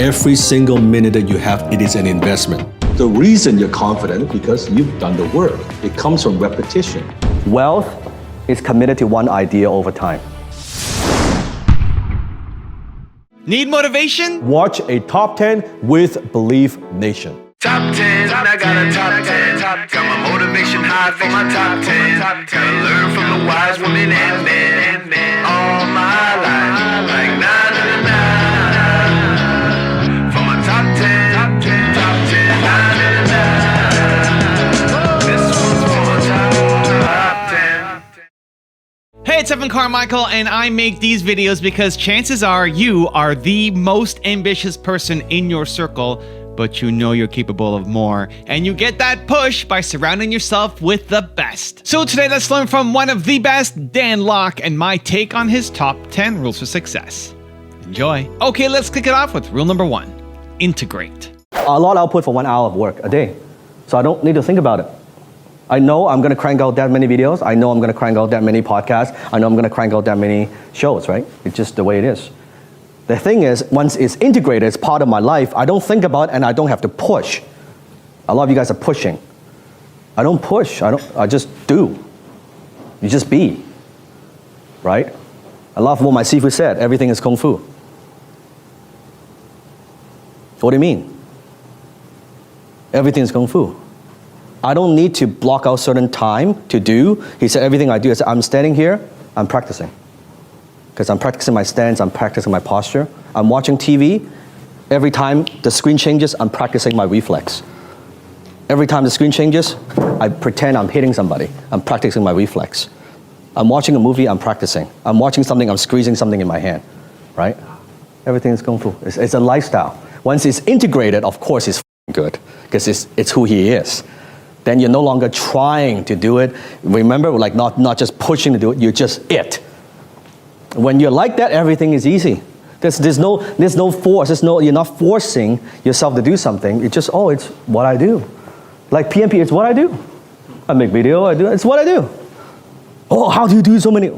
Every single minute that you have, it is an investment. The reason you're confident because you've done the work. It comes from repetition. Wealth is committed to one idea over time. Need motivation? Watch a top 10 with Believe Nation. Top 10, I got a top 10. Got my motivation high for my top 10. Gotta learn from the wise women and men. All my life, like 9 for my top 10, top 10, 9. This one's for my top 10. Hey, it's Evan Carmichael, and I make these videos because chances are you are the most ambitious person in your circle, but you know you're capable of more, and you get that push by surrounding yourself with the best. So today, let's learn from one of the best, Dan Lok, and my take on his top 10 rules for success. Enjoy. Okay, let's kick it off with rule number 1, integrate. A lot of output for 1 hour of work a day. So I don't need to think about it. I know I'm gonna crank out that many videos. I know I'm gonna crank out that many podcasts. I know I'm gonna crank out that many shows, right? It's just the way it is. The thing is, once it's integrated, it's part of my life, I don't think about it and I don't have to push. A lot of you guys are pushing. I don't push, I just do. You just be, right? I love what my Sifu said, everything is Kung Fu. What do you mean? Everything is Kung Fu. I don't need to block out certain time to do. He said everything I do, I said, I'm standing here, I'm practicing. Because I'm practicing my stance, I'm practicing my posture. I'm watching TV, every time the screen changes, I'm practicing my reflex. Every time the screen changes, I pretend I'm hitting somebody. I'm practicing my reflex. I'm watching a movie, I'm practicing. I'm watching something, I'm squeezing something in my hand, right? Everything is Kung Fu. It's a lifestyle. Once it's integrated, of course it's good, because it's who he is. Then you're no longer trying to do it. Remember, like not just pushing to do it, you're just it. When you're like that, everything is easy. There's no force. You're not forcing yourself to do something. It's just, it's what I do. Like PMP, it's what I do. I make video, it's what I do. Oh, how do you do so many?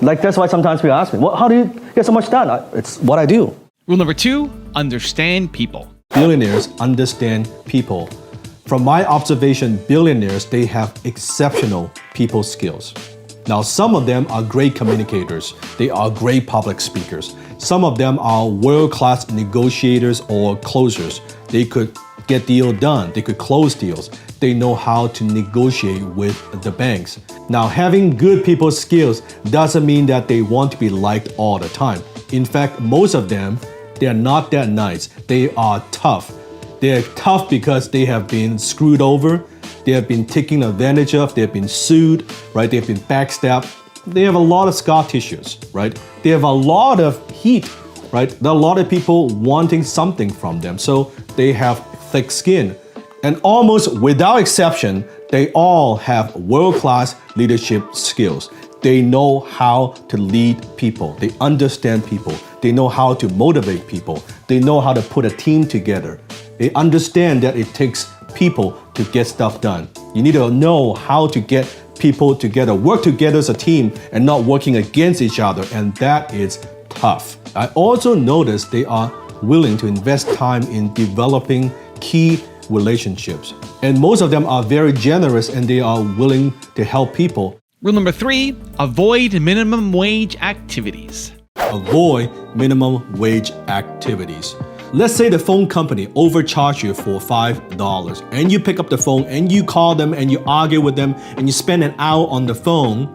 Like that's why sometimes people ask me, how do you get so much done? It's what I do. Rule number 2, understand people. Billionaires understand people. From my observation, billionaires, they have exceptional people skills. Now, some of them are great communicators. They are great public speakers. Some of them are world-class negotiators or closers. They could get deals done. They could close deals. They know how to negotiate with the banks. Now, having good people skills doesn't mean that they want to be liked all the time. In fact, most of them, they are not that nice. They are tough. They're tough because they have been screwed over. They have been taken advantage of, they have been sued, right? They have been backstabbed. They have a lot of scar tissues, right? They have a lot of heat, right? There are a lot of people wanting something from them. So they have thick skin. And almost without exception, they all have world-class leadership skills. They know how to lead people. They understand people. They know how to motivate people. They know how to put a team together. They understand that it takes people to get stuff done. You need to know how to get people together, work together as a team and not working against each other, and that is tough. I also noticed they are willing to invest time in developing key relationships. And most of them are very generous and they are willing to help people. Rule number 3, avoid minimum wage activities. Avoid minimum wage activities. Let's say the phone company overcharged you for $5 and you pick up the phone and you call them and you argue with them and you spend an hour on the phone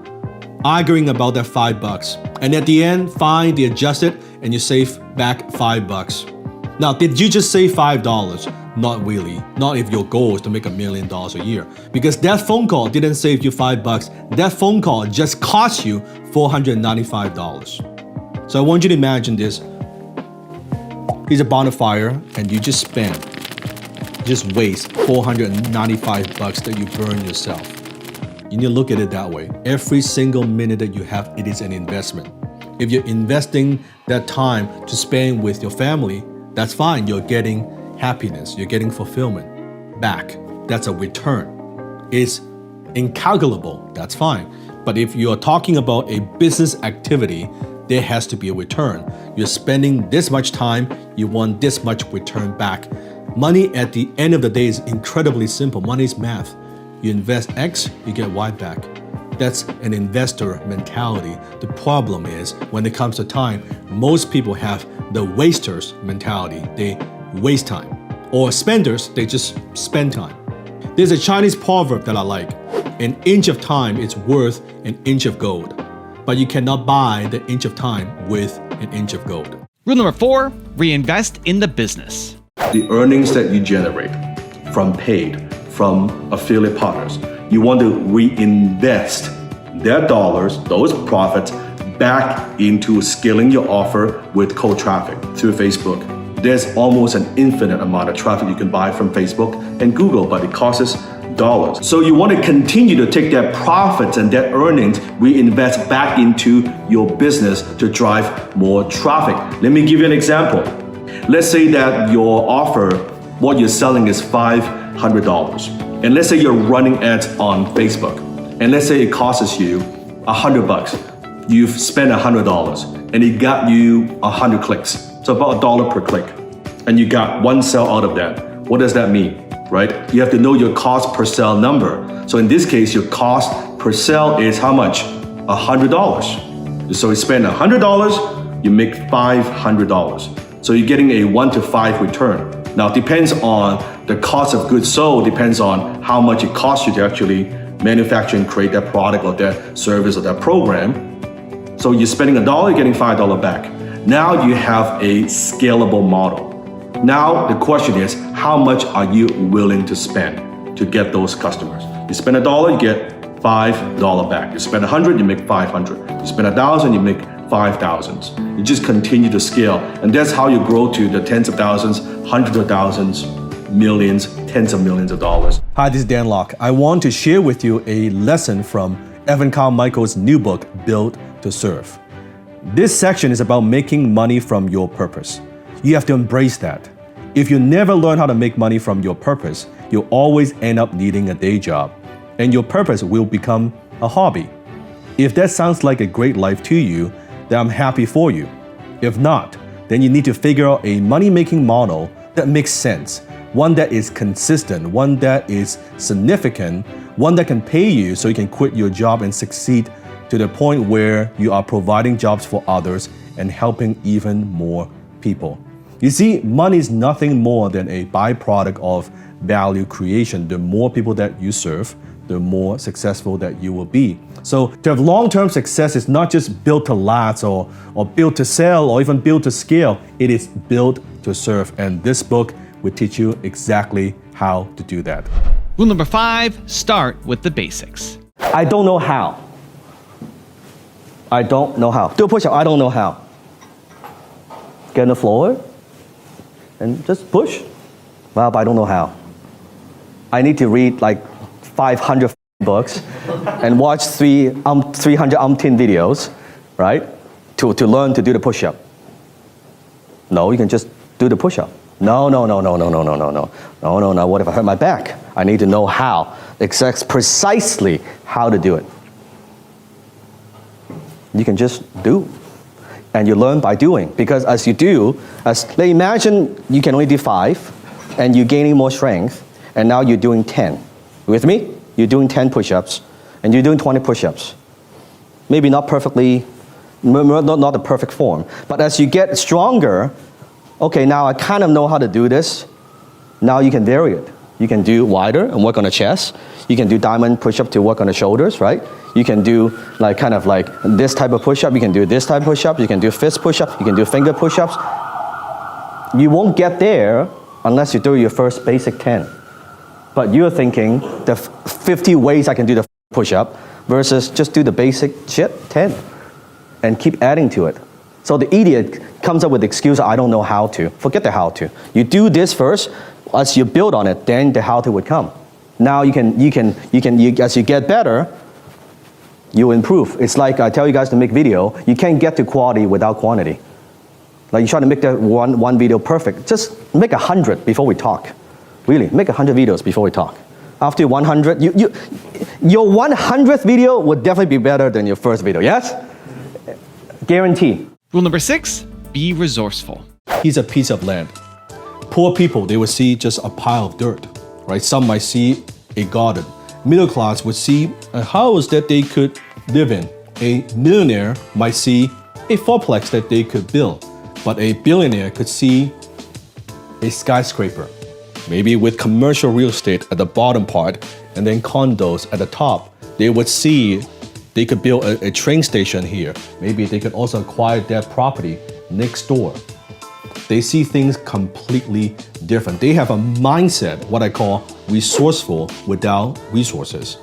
arguing about that $5. And at the end, fine, they adjust it and you save back $5. Now, did you just save $5? Not really. Not if your goal is to make $1 million a year. Because that phone call didn't save you $5. That phone call just cost you $495. So I want you to imagine this. Here's a bonfire and you just waste $495 that you burn yourself. You need to look at it that way. Every single minute that you have, it is an investment. If you're investing that time to spend with your family, that's fine. You're getting happiness, you're getting fulfillment back. That's a return. It's incalculable, that's fine. But if you're talking about a business activity, there has to be a return. You're spending this much time, you want this much return back. Money at the end of the day is incredibly simple. Money is math. You invest X, you get Y back. That's an investor mentality. The problem is, when it comes to time, most people have the wasters mentality. They waste time. Or spenders, they just spend time. There's a Chinese proverb that I like. An inch of time is worth an inch of gold. But you cannot buy the inch of time with an inch of gold. Rule number 4, reinvest in the business. The earnings that you generate from paid, from affiliate partners, you want to reinvest their dollars, those profits, back into scaling your offer with cold traffic through Facebook. There's almost an infinite amount of traffic you can buy from Facebook and Google, but it costs dollars. So you want to continue to take that profits and that earnings, reinvest back into your business to drive more traffic. Let me give you an example. Let's say that your offer, what you're selling is $500. And let's say you're running ads on Facebook. And let's say it costs you $100. You've spent $100 and it got you 100 clicks. So about $1 per click. And you got one sale out of that. What does that mean, right? You have to know your cost per sale number. So in this case, your cost per sale is how much? $100. So you spend $100, you make $500. So you're getting a 1 to 5 return. Now it depends on the cost of goods sold, depends on how much it costs you to actually manufacture and create that product or that service or that program. So you're spending $1, you're getting $5 back. Now you have a scalable model. Now the question is, how much are you willing to spend to get those customers? You spend $1, you get $5 back. You spend 100, you make 500. You spend 1,000, you make 5,000. You just continue to scale. And that's how you grow to the tens of thousands, hundreds of thousands, millions, tens of millions of dollars. Hi, this is Dan Lok. I want to share with you a lesson from Evan Carmichael's new book, Built to Serve. This section is about making money from your purpose. You have to embrace that. If you never learn how to make money from your purpose, you'll always end up needing a day job, and your purpose will become a hobby. If that sounds like a great life to you, then I'm happy for you. If not, then you need to figure out a money-making model that makes sense, one that is consistent, one that is significant, one that can pay you so you can quit your job and succeed to the point where you are providing jobs for others and helping even more people. You see, money is nothing more than a byproduct of value creation. The more people that you serve, the more successful that you will be. So to have long-term success is not just built to last or built to sell or even built to scale. It is built to serve. And this book will teach you exactly how to do that. Rule number 5, start with the basics. I don't know how. I don't know how. Do a push-up, I don't know how. Get on the floor and just push. Well, but I don't know how. I need to read like 500 books and watch 300 videos, right? To learn to do the push-up. No, you can just do the push-up. No. What if I hurt my back? I need to know how, precisely how to do it. You can just do. And you learn by doing. Because as you do, imagine you can only do 5, and you're gaining more strength, and now you're doing 10. With me? You're doing 10 push-ups, and you're doing 20 push-ups. Maybe not perfectly, not the perfect form. But as you get stronger, okay, now I kind of know how to do this. Now you can vary it. You can do wider and work on the chest. You can do diamond push-up to work on the shoulders, right? You can do kind of like this type of push-up. You can do this type of push-up. You can do fist push-up. You can do finger push-ups. You won't get there unless you do your first basic 10. But you're thinking the 50 ways I can do the push-up versus just do the basic shit, 10, and keep adding to it. So the idiot comes up with the excuse, I don't know how to. Forget the how to. You do this first. As you build on it, then the how to would come. Now you can as you get better, you improve. It's like I tell you guys to make video, you can't get to quality without quantity. Like you try to make that one video perfect, just make 100 before we talk. Really, make 100 videos before we talk. After 100, your 100th video would definitely be better than your first video, yes? Guarantee. Rule number 6, be resourceful. Here's a piece of land. Poor people, they will see just a pile of dirt, right? Some might see a garden. Middle class would see a house that they could live in. A millionaire might see a fourplex that they could build. But a billionaire could see a skyscraper, maybe with commercial real estate at the bottom part and then condos at the top. They would see they could build a train station here. Maybe they could also acquire that property next door. They see things completely different. They have a mindset, what I call resourceful without resources.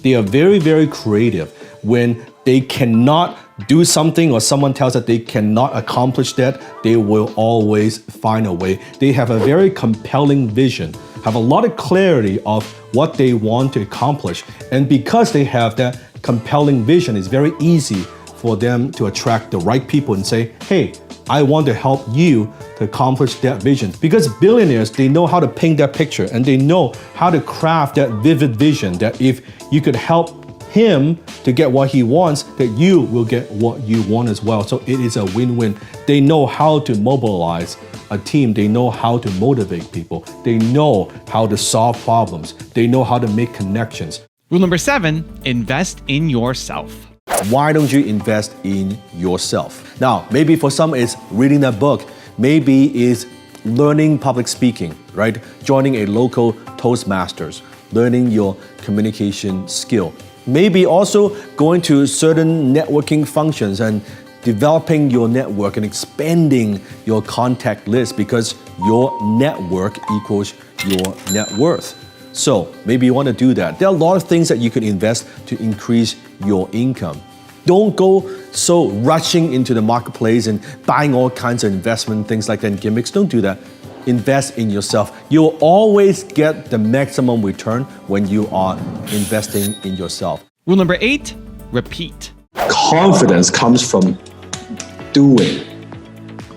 They are very, very creative. When they cannot do something or someone tells that they cannot accomplish that, they will always find a way. They have a very compelling vision, have a lot of clarity of what they want to accomplish. And because they have that compelling vision, it's very easy for them to attract the right people and say, hey, I want to help you to accomplish that vision. Because billionaires, they know how to paint that picture and they know how to craft that vivid vision that if you could help him to get what he wants, that you will get what you want as well. So it is a win-win. They know how to mobilize a team. They know how to motivate people. They know how to solve problems. They know how to make connections. Rule number 7, invest in yourself. Why don't you invest in yourself? Now, maybe for some it's reading a book. Maybe it's learning public speaking, right? Joining a local Toastmasters, learning your communication skill. Maybe also going to certain networking functions and developing your network and expanding your contact list because your network equals your net worth. So maybe you want to do that. There are a lot of things that you can invest to increase your income. Don't go so rushing into the marketplace and buying all kinds of investment things like that and gimmicks. Don't do that. Invest in yourself. You'll always get the maximum return when you are investing in yourself. Rule number 8, repeat. Confidence comes from doing,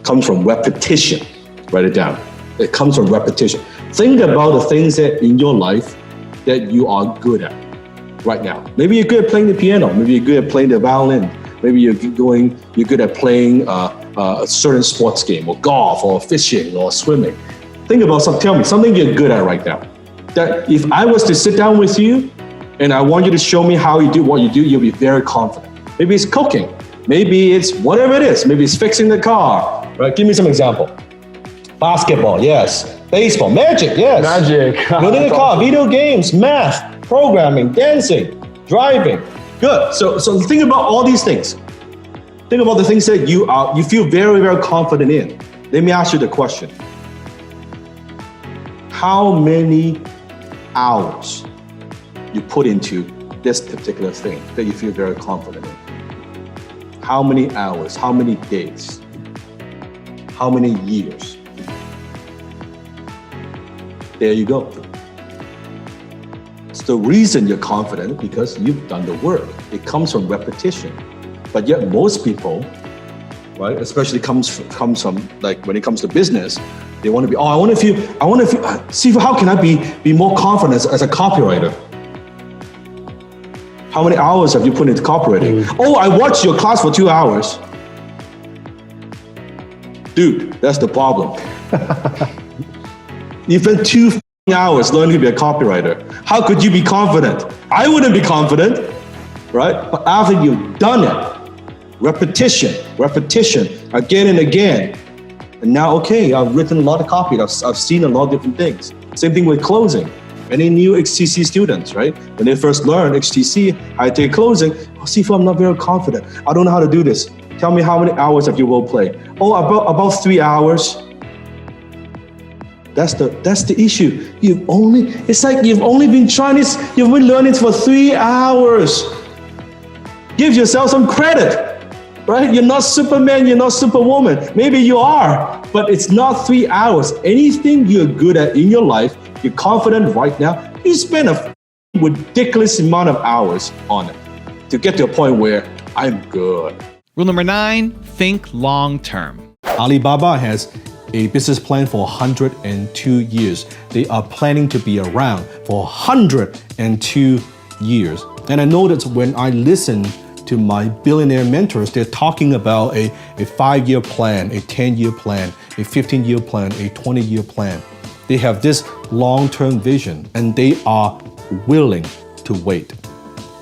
comes from repetition. Write it down. It comes from repetition. Think about the things that in your life that you are good at right now. Maybe you're good at playing the piano. Maybe you're good at playing the violin. Maybe you're good at playing a certain sports game or golf or fishing or swimming. Think about something. Tell me something you're good at right now. That if I was to sit down with you and I want you to show me how you do what you do, you'll be very confident. Maybe it's cooking. Maybe it's whatever it is. Maybe it's fixing the car. Right? Give me some example. Basketball, yes. Baseball, magic, yes. Magic. Building a car, video games, math, programming, dancing, driving. Good. So think about all these things. Think about the things that you feel very, very confident in. Let me ask you the question. How many hours you put into this particular thing that you feel very confident in? How many hours? How many days? How many years? There you go. It's the reason you're confident because you've done the work. It comes from repetition. But yet most people, right, especially comes from like when it comes to business, they want to be, I want to feel, see, how can I be more confident as a copywriter? How many hours have you put into copywriting? Oh, I watched your class for 2 hours. Dude, that's the problem. You spent 2 hours learning to be a copywriter. How could you be confident? I wouldn't be confident, right? But after you've done it, repetition, again and again. And now, okay, I've written a lot of copy. I've seen a lot of different things. Same thing with closing. Any new HTC students, right? When they first learn HTC, how to take closing, Sifu, I'm not very confident. I don't know how to do this. Tell me how many hours have you role played? Oh, about 3 hours. That's the issue. It's like you've only been trying this, you've been learning for 3 hours. Give yourself some credit, right? You're not Superman, you're not Superwoman. Maybe you are, but it's not 3 hours. Anything you're good at in your life, you're confident right now, you spend a ridiculous amount of hours on it to get to a point where I'm good. Rule number 9, think long term. Alibaba has a business plan for 102 years. They are planning to be around for 102 years. And I know that when I listen to my billionaire mentors, they're talking about a 5-year plan, a 10-year plan, a 15-year plan, a 20-year plan. They have this long-term vision and they are willing to wait.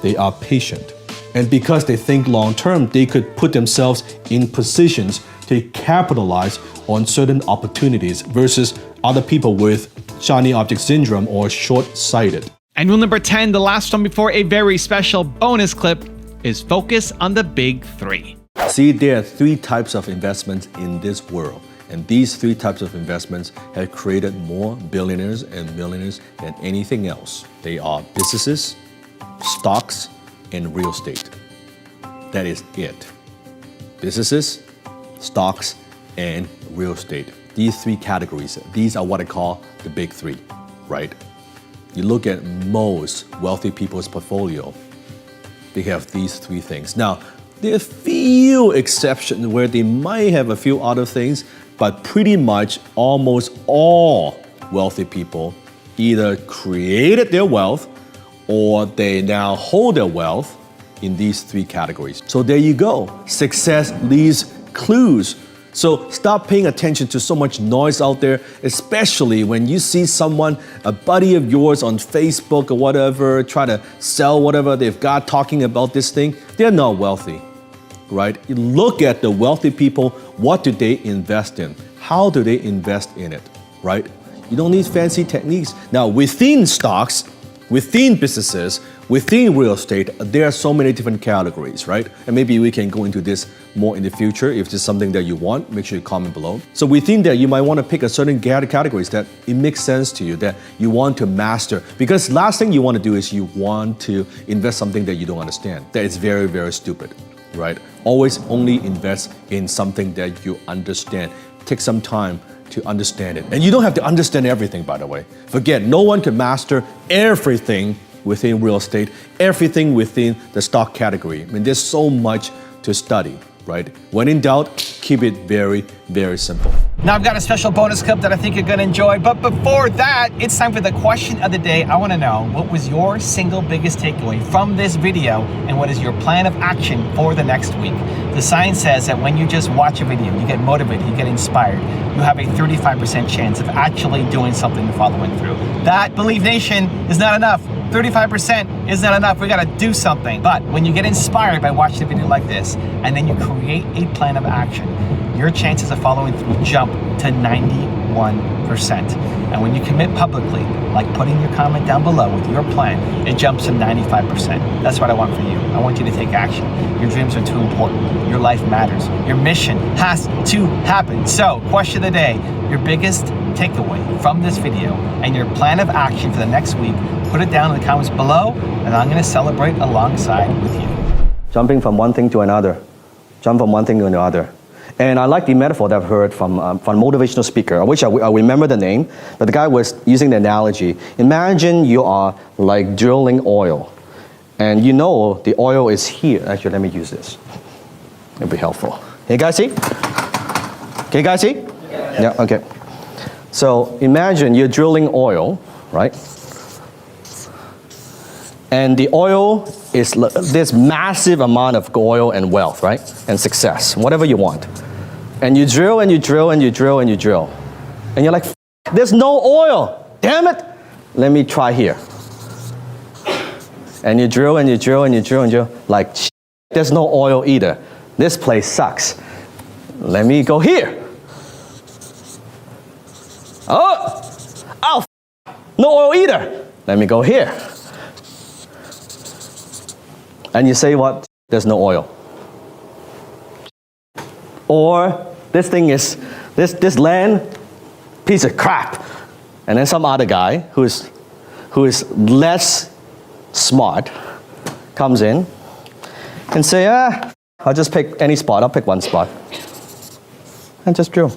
They are patient. And because they think long-term, they could put themselves in positions to capitalize on certain opportunities versus other people with shiny object syndrome or short-sighted. And rule number 10, the last one before a very special bonus clip, is focus on the big 3. See, there are 3 types of investments in this world. And these 3 types of investments have created more billionaires and millionaires than anything else. They are businesses, stocks, and real estate. That is it. Businesses, stocks, and real estate. These 3 categories, these are what I call the big 3, right? You look at most wealthy people's portfolio, they have these 3 things. Now, there are few exceptions where they might have a few other things, but pretty much almost all wealthy people either created their wealth or they now hold their wealth in these 3 categories. So there you go. Success leaves clues. So stop paying attention to so much noise out there, especially when you see someone, a buddy of yours on Facebook or whatever, try to sell whatever they've got talking about this thing. They're not wealthy, right? You look at the wealthy people, what do they invest in? How do they invest in it, right? You don't need fancy techniques. Now, within stocks, within businesses, within real estate, there are so many different categories, right? And maybe we can go into this more in the future. If this is something that you want, make sure you comment below. So within that, you might want to pick a certain categories that it makes sense to you, that you want to master. Because last thing you want to do is you want to invest something that you don't understand. That is very, very stupid, right? Always only invest in something that you understand. Take some time to understand it. And you don't have to understand everything, by the way. Forget, no one can master everything within real estate, everything within the stock category. I mean, there's so much to study, right? When in doubt, keep it very, very simple. Now I've got a special bonus clip that I think you're gonna enjoy, but before that, it's time for the question of the day. I wanna know, what was your single biggest takeaway from this video, and what is your plan of action for the next week? The science says that when you just watch a video, you get motivated, you get inspired, you have a 35% chance of actually doing something and following through. That, Believe Nation, is not enough. 35% is not enough. We gotta do something. But when you get inspired by watching a video like this, and then you create a plan of action, your chances of following through jump to 91%. And when you commit publicly, like putting your comment down below with your plan, it jumps to 95%. That's what I want for you. I want you to take action. Your dreams are too important. Your life matters. Your mission has to happen. So, question of the day, your biggest takeaway from this video and your plan of action for the next week, put it down in the comments below, and I'm gonna celebrate alongside with you. Jumping from one thing to another. Jump from one thing to another. And I like the metaphor that I've heard from a motivational speaker. I wish I remember the name, but the guy was using the analogy. Imagine you are like drilling oil, and you know the oil is here. Actually, let me use this. It'll be helpful. Can you guys see? Can you guys see? Yeah, okay. So imagine you're drilling oil, right? And the oil is this massive amount of oil and wealth, right? And success, whatever you want. And you drill and you drill and you drill and you drill. And you're like, there's no oil, damn it. Let me try here. And you drill and you drill and you drill and you drill. Like, there's no oil either. This place sucks. Let me go here. Oh, no oil either. Let me go here. And you say what? There's no oil. Or this thing is, this land, piece of crap. And then some other guy who is less smart comes in and say, I'll just pick any spot. I'll pick one spot. And just drill.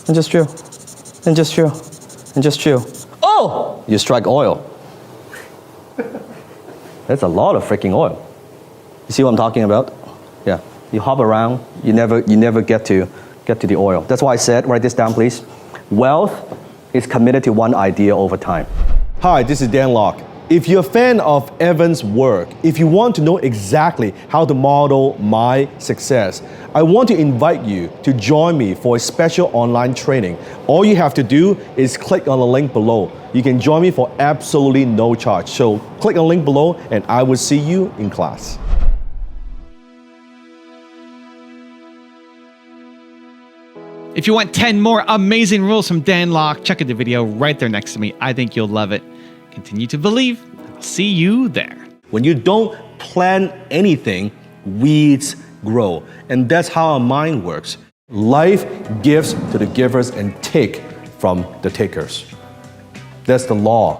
And just drill. And just drill. And just drill. Oh! You strike oil. That's a lot of freaking oil. You see what I'm talking about? Yeah. You hop around, you never get to the oil. That's why I said, write this down please. Wealth is committed to one idea over time. Hi, this is Dan Lok. If you're a fan of Evan's work, if you want to know exactly how to model my success, I want to invite you to join me for a special online training. All you have to do is click on the link below. You can join me for absolutely no charge. So click on the link below and I will see you in class. If you want 10 more amazing rules from Dan Lok, check out the video right there next to me. I think you'll love it. Continue to believe. I'll see you there. When you don't plan anything, weeds grow. And that's how our mind works. Life gives to the givers and take from the takers. That's the law.